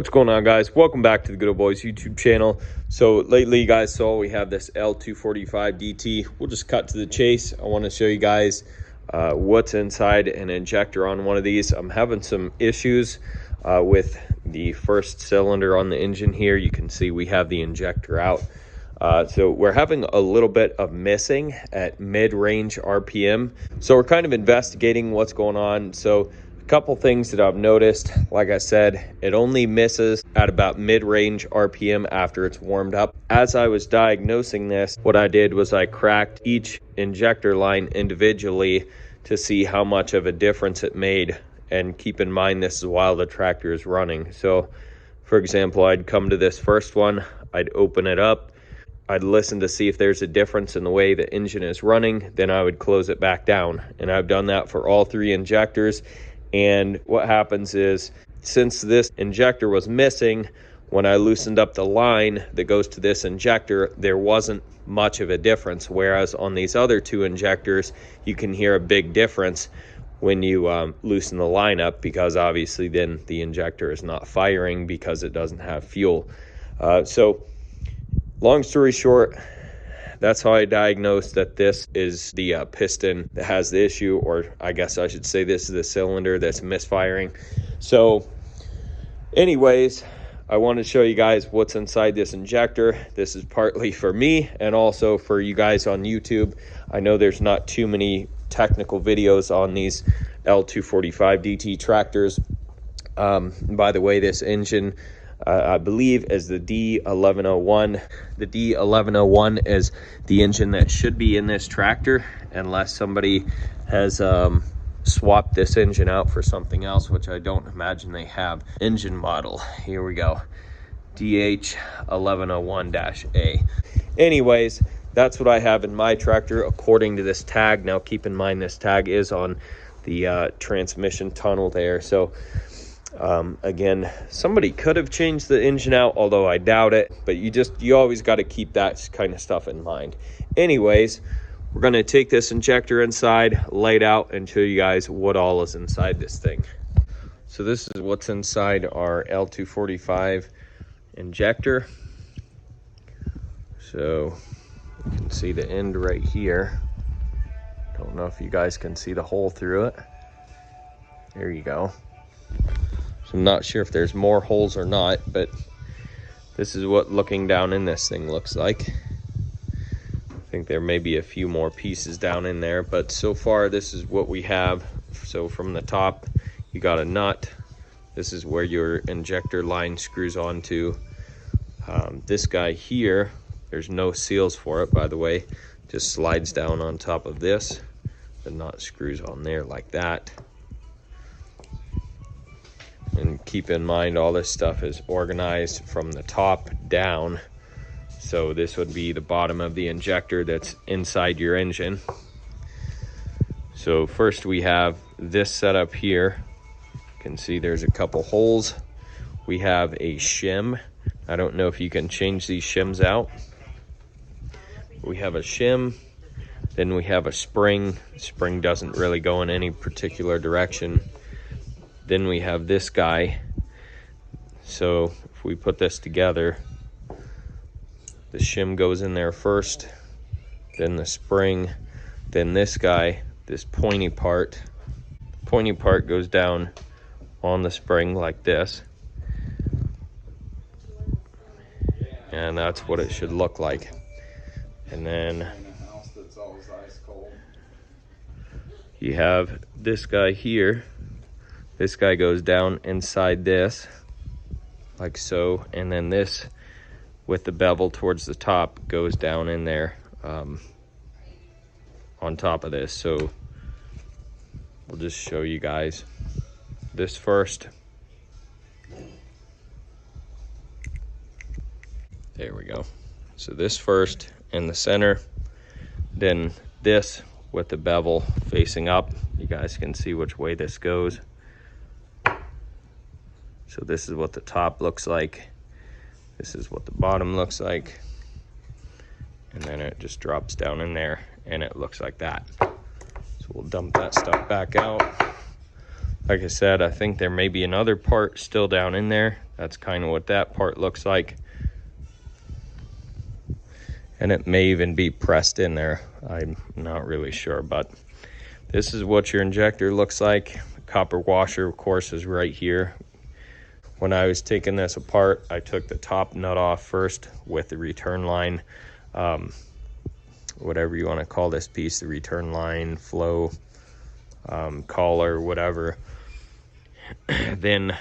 What's going on, guys? Welcome back to the Goodol'boys YouTube channel. So lately you guys saw we have this L245DT. We'll just cut to the chase. I want to show you guys what's inside an injector on one of these. I'm having some issues with the first cylinder on the engine here. You can see we have the injector out. So we're having a little bit of missing at mid-range RPM. So we're kind of investigating what's going on. So couple things that I've noticed, like I said, it only misses at about mid-range RPM after it's warmed up. As I was diagnosing this, what I did was I cracked each injector line individually to see how much of a difference it made. And keep in mind, this is while the tractor is running. So for example, I'd come to this first one, I'd open it up, I'd listen to see if there's a difference in the way the engine is running, then I would close it back down. And I've done that for all three injectors. And what happens is, since this injector was missing, when I loosened up the line that goes to this injector, there wasn't much of a difference. Whereas on these other two injectors, you can hear a big difference when you loosen the line up, because obviously then the injector is not firing because it doesn't have fuel. So long story short, that's how I diagnosed that this is the piston that has the issue, or I guess I should say this is the cylinder that's misfiring. So anyways, I want to show you guys what's inside this injector. This is partly for me and also for you guys on YouTube. I know there's not too many technical videos on these L245DT tractors. By the way, this engine I believe is the D1101. The D1101 is the engine that should be in this tractor, unless somebody has swapped this engine out for something else, which I don't imagine they have. Engine model, here we go, DH1101-A. Anyways, that's what I have in my tractor according to this tag. Now keep in mind, this tag is on the transmission tunnel there. So again, somebody could have changed the engine out, although I doubt it, but you always got to keep that kind of stuff in mind. Anyways, we're going to take this injector inside, lay it out, and show you guys what all is inside this thing. So this is what's inside our L245 injector. So you can see the end right here. Don't know if you guys can see the hole through it. There you go. So I'm not sure if there's more holes or not, but this is what looking down in this thing looks like. I think there may be a few more pieces down in there, but so far this is what we have. So from the top, you got a nut. This is where your injector line screws onto. This guy here, there's no seals for it, by the way. Just slides down on top of this. The nut screws on there like that. And keep in mind, all this stuff is organized from the top down. So this would be the bottom of the injector that's inside your engine. So first we have this setup here. You can see there's a couple holes. We have a shim. I don't know if you can change these shims out. We have a shim. Then we have a spring. Spring doesn't really go in any particular direction. Then we have this guy. So if we put this together, the shim goes in there first, then the spring, then this guy, this pointy part. The pointy part goes down on the spring like this. And that's what it should look like. And then you have this guy here. This guy goes down inside this, like so, and then this, with the bevel towards the top, goes down in there on top of this. So we'll just show you guys this first. There we go. So this first in the center, then this with the bevel facing up. You guys can see which way this goes. So this is what the top looks like. This is what the bottom looks like. And then it just drops down in there and it looks like that. So we'll dump that stuff back out. Like I said, I think there may be another part still down in there That's kind of what that part looks like. And it may even be pressed in there. I'm not really sure, but this is what your injector looks like. The copper washer, of course, is right here. When I was taking this apart, I took the top nut off first with the return line, whatever you want to call this piece, the return line, flow, collar, whatever. Then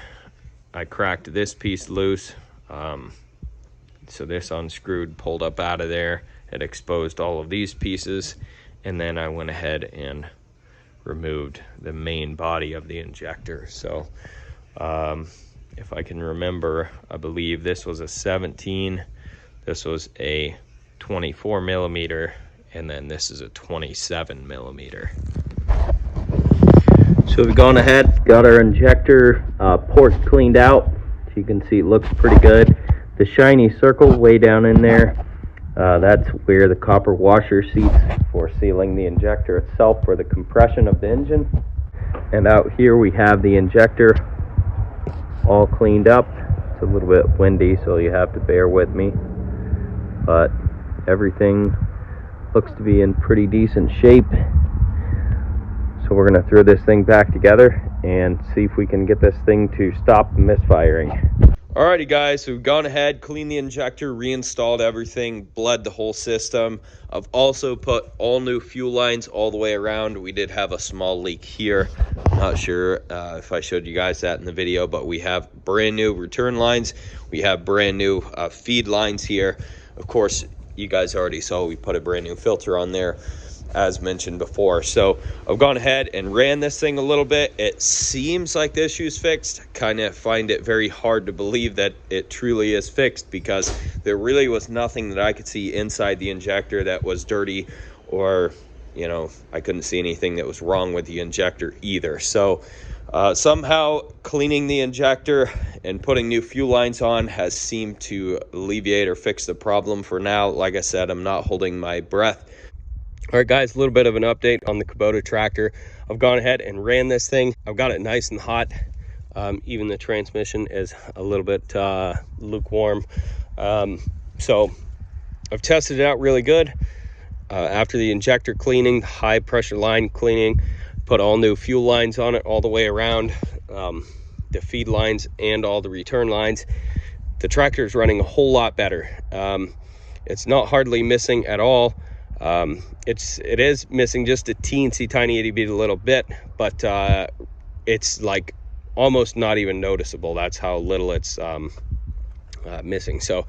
I cracked this piece loose. So this unscrewed, pulled up out of there. It exposed all of these pieces. And then I went ahead and removed the main body of the injector. So if I can remember, I believe this was a 17, this was a 24 millimeter, and then this is a 27 millimeter. So we've gone ahead, got our injector port cleaned out. So you can see it looks pretty good. The shiny circle way down in there, that's where the copper washer seats for sealing the injector itself for the compression of the engine. And out here we have the injector all cleaned up. It's a little bit windy, so you have to bear with me, but everything looks to be in pretty decent shape. So we're going to throw this thing back together and see if we can get this thing to stop misfiring. Alrighty guys, so we've gone ahead, cleaned the injector, reinstalled everything, bled the whole system. I've also put all new fuel lines all the way around. We did have a small leak here. Not sure if I showed you guys that in the video, but we have brand new return lines. We have brand new feed lines here. Of course, you guys already saw we put a brand new filter on there, as mentioned before. So I've gone ahead and ran this thing a little bit. It seems like the issue's fixed. Kind of find it very hard to believe that it truly is fixed, because there really was nothing that I could see inside the injector that was dirty, or you know, I couldn't see anything that was wrong with the injector either. So somehow cleaning the injector and putting new fuel lines on has seemed to alleviate or fix the problem for now. Like I said, I'm not holding my breath. All right guys, a little bit of an update on the Kubota tractor. I've gone ahead and ran this thing. I've got it nice and hot. Even the transmission is a little bit lukewarm. So I've tested it out really good. After the injector cleaning, high pressure line cleaning, put all new fuel lines on it all the way around, the feed lines and all the return lines. The tractor is running a whole lot better. It's not hardly missing at all. It is missing just a teensy tiny itty bitty little bit, but it's like almost not even noticeable. That's how little it's missing. So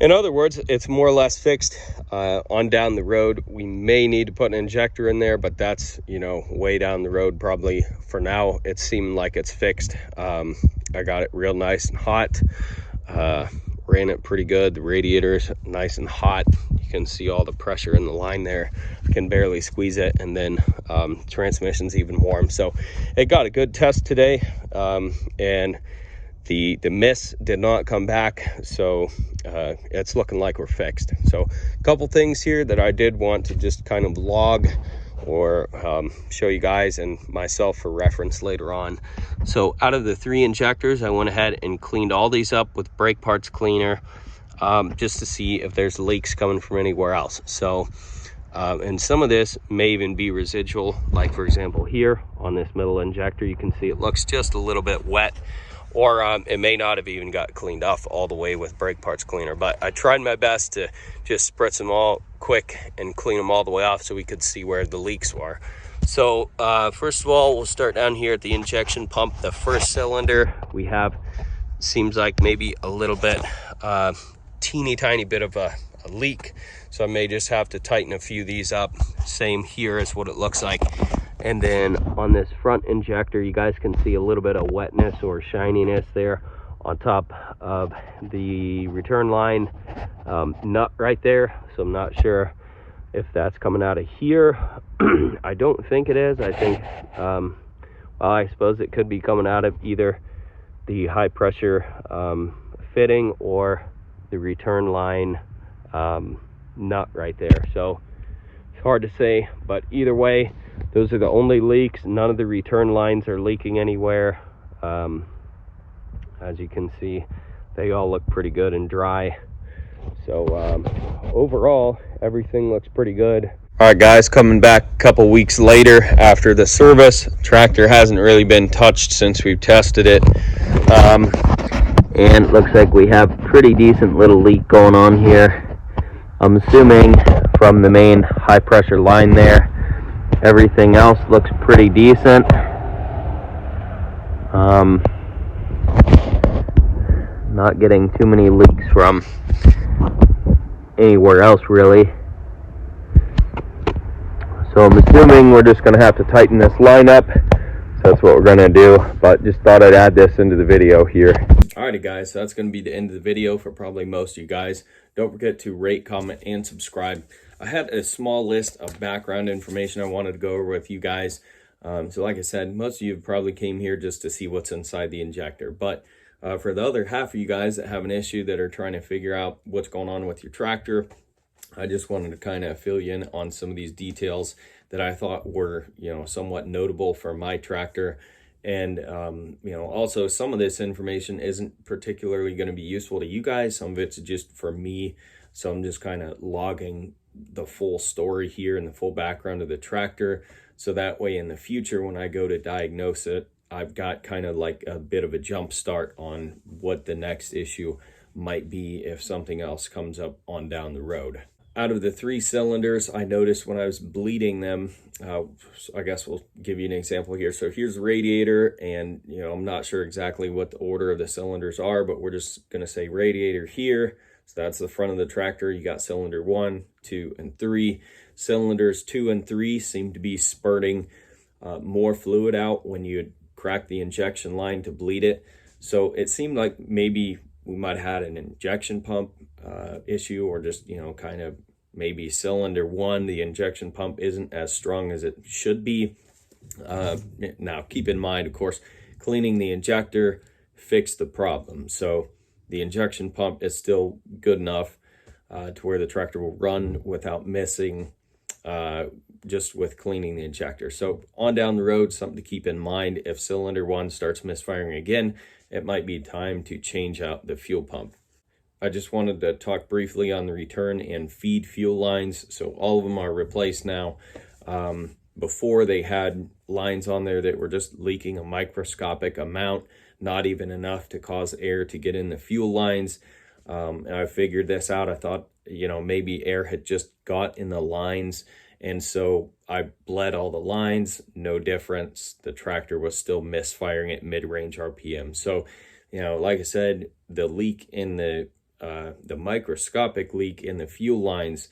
in other words, it's more or less fixed. On down the road, we may need to put an injector in there, but that's, you know, way down the road probably. For now, it seemed like it's fixed. I got it real nice and hot. Ran it pretty good. The radiator's nice and hot. You can see all the pressure in the line there. I can barely squeeze it, and then transmission's even warm. So it got a good test today, and the miss did not come back, so it's looking like we're fixed. So a couple things here that I did want to just kind of log or show you guys and myself for reference later on. So out of the 3 injectors, I went ahead and cleaned all these up with brake parts cleaner, just to see if there's leaks coming from anywhere else. So and some of this may even be residual, like for example here on this middle injector, you can see it looks just a little bit wet, or it may not have even got cleaned off all the way with brake parts cleaner. But I tried my best to just spritz them all quick and clean them all the way off so we could see where the leaks were. So first of all, we'll start down here at the injection pump. The first cylinder we have seems like maybe a little bit teeny tiny bit of a leak, so I may just have to tighten a few of these up. Same here is what it looks like. And then on this front injector, you guys can see a little bit of wetness or shininess there on top of the return line nut right there. So I'm not sure if that's coming out of here. I don't think it is. I think, well, I suppose it could be coming out of either the high pressure fitting or the return line nut right there. So it's hard to say, but either way, those are the only leaks. None of the return lines are leaking anywhere. As you can see, they all look pretty good and dry. So overall, everything looks pretty good. All right, guys, coming back a couple weeks later after the service. Tractor hasn't really been touched since we've tested it. And it looks like we have pretty decent little leak going on here. I'm assuming from the main high pressure line there. Everything else looks pretty decent. Not getting too many leaks from anywhere else really. So I'm assuming we're just going to have to tighten this line up. So that's what we're going to do. But just thought I'd add this into the video here. Alrighty guys, so that's going to be the end of the video for probably most of you guys. Don't forget to rate, comment, and subscribe. I had a small list of background information I wanted to go over with you guys. So like I said, most of you probably came here just to see what's inside the injector. But for the other half of you guys that have an issue that are trying to figure out what's going on with your tractor, I just wanted to kind of fill you in on some of these details that I thought were, somewhat notable for my tractor. And, also some of this information isn't particularly going to be useful to you guys. Some of it's just for me. So I'm just kind of logging the full story here and the full background of the tractor. So that way in the future, when I go to diagnose it, I've got kind of like a bit of a jump start on what the next issue might be if something else comes up on down the road. Out of the 3 cylinders, I noticed when I was bleeding them, I guess we'll give you an example here. So here's the radiator, and I'm not sure exactly what the order of the cylinders are, but we're just going to say radiator here. So that's the front of the tractor. You got cylinder 1, 2, and 3. Cylinders 2 and 3 seem to be spurting more fluid out when you crack the injection line to bleed it. So it seemed like maybe we might have had an injection pump issue, or just, kind of maybe cylinder 1, the injection pump isn't as strong as it should be. Now, keep in mind, of course, cleaning the injector fixed the problem. So the injection pump is still good enough to where the tractor will run without missing just with cleaning the injector. So on down the road, something to keep in mind, if cylinder 1 starts misfiring again, it might be time to change out the fuel pump. I just wanted to talk briefly on the return and feed fuel lines. So all of them are replaced now. Before, they had lines on there that were just leaking a microscopic amount, not even enough to cause air to get in the fuel lines. And I figured this out. I thought, maybe air had just got in the lines. And so I bled all the lines, no difference. The tractor was still misfiring at mid-range RPM. So, like I said, the leak in the microscopic leak in the fuel lines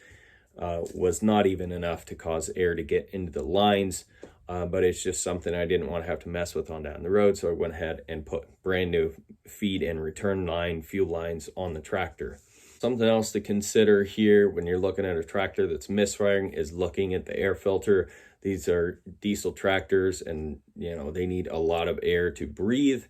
was not even enough to cause air to get into the lines. But it's just something I didn't want to have to mess with on down the road. So I went ahead and put brand new feed and return line fuel lines on the tractor. Something else to consider here when you're looking at a tractor that's misfiring is looking at the air filter. These are diesel tractors, and they need a lot of air to breathe.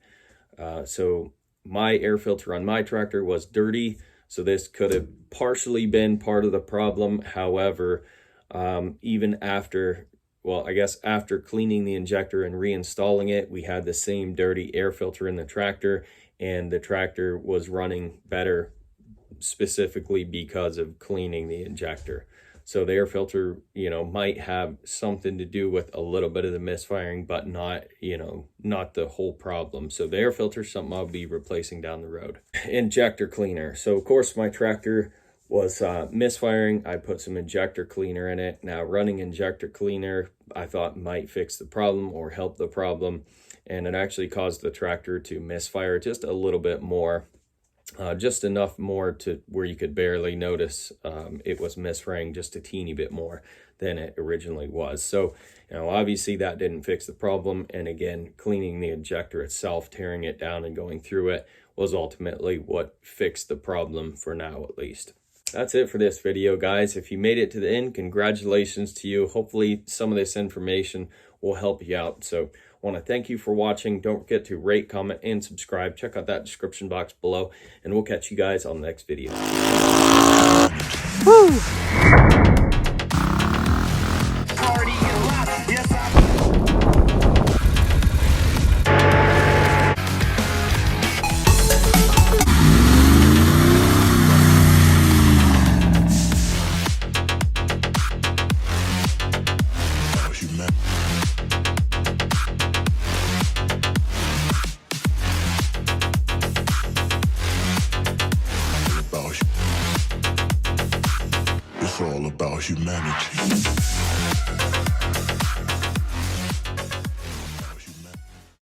So my air filter on my tractor was dirty, so this could have partially been part of the problem. However, even after, after cleaning the injector and reinstalling it, we had the same dirty air filter in the tractor, and the tractor was running better specifically because of cleaning the injector. So the air filter, might have something to do with a little bit of the misfiring, but not, not the whole problem. So the air filter is something I'll be replacing down the road. Injector cleaner. So of course my tractor was misfiring. I put some injector cleaner in it. Now running injector cleaner, I thought might fix the problem or help the problem. And it actually caused the tractor to misfire just a little bit more. Just enough more to where you could barely notice it was misfiring just a teeny bit more than it originally was. So, obviously that didn't fix the problem. And again, cleaning the injector itself, tearing it down and going through it was ultimately what fixed the problem for now, at least. That's it for this video, guys. If you made it to the end, congratulations to you. Hopefully some of this information will help you out. So I want to thank you for watching. Don't forget to rate, comment, and subscribe. Check out that description box below, and we'll catch you guys on the next video. Woo! all about humanity.